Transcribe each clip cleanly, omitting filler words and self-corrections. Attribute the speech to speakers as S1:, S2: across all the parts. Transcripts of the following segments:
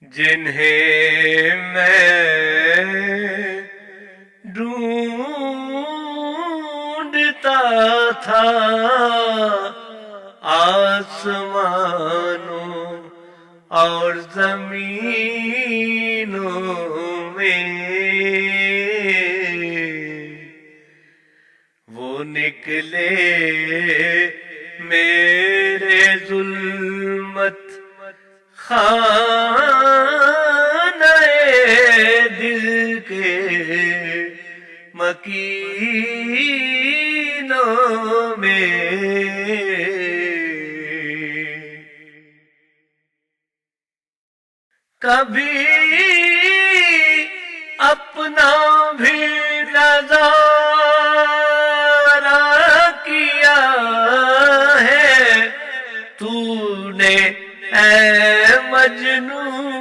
S1: جنہیں میں ڈھونڈتا تھا آسمانوں اور زمینوں میں، وہ نکلے میرے ظلمت خانہ دل کے مکینوں میں۔ کبھی اپنا بھی نظارہ کیا ہے تو نے اے مجنون،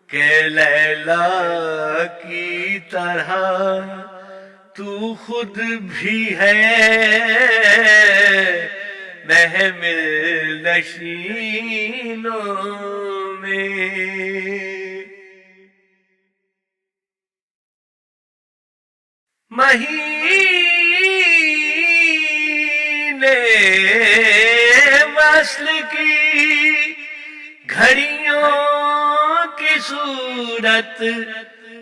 S1: کہ لیلا کی طرح تو خود بھی ہے محمل نشینوں میں۔ مہینے وصل کی گھڑیوں کی صورت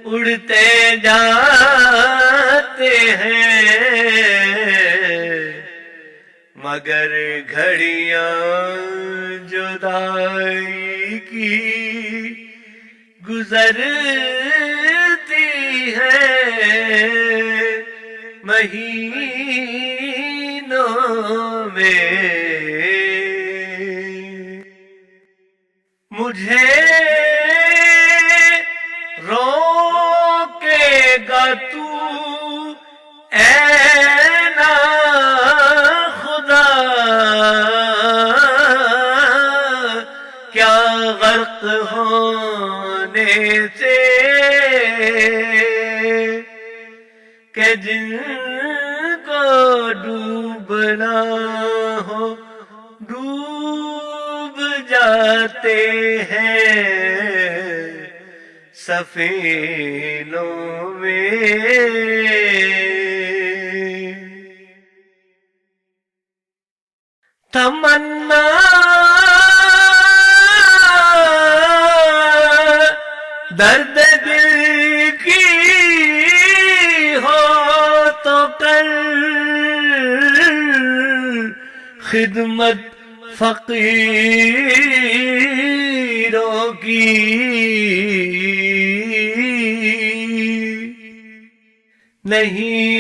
S1: اڑتے جاتے ہیں، مگر گھڑیاں جدائی کی گزرتی ہیں مہینوں میں۔ مجھے روکے گا تو اے ناخدا، کیا غرق ہونے سے کہ جن کو ڈوبنا ہو ڈوب جاتے ہیں سفینوں میں۔ تمنا درد دل کی ہو تو کر خدمت فقیروں کی، نہیں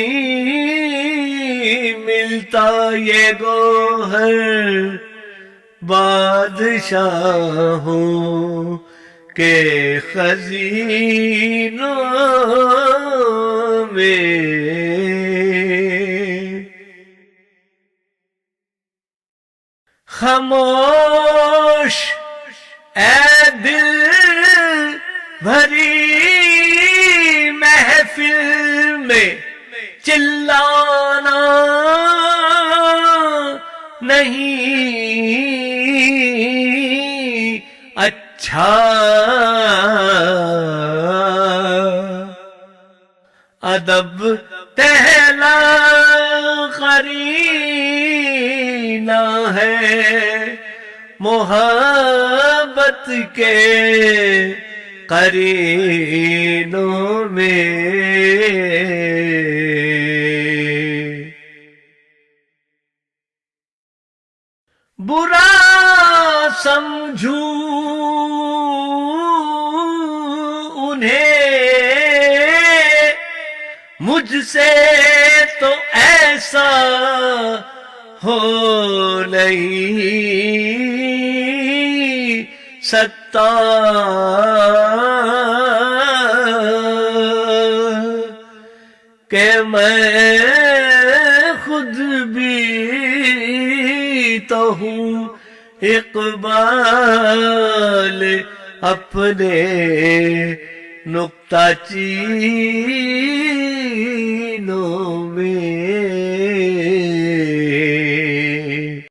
S1: ملتا یہ گوہر بادشاہوں کے خزینوں میں۔ خاموش اے دل بھری محفل میں چلانا نہیں اچھا، ادب پہلا قرینہ ہے محبت کے قرینوں میں۔ برا سمجھوں انہیں مجھ سے تو ایسا ہو نہیں سکتا، کہ میں خود بھی تو ہوں اقبال اپنے نکتہ چینوں میں۔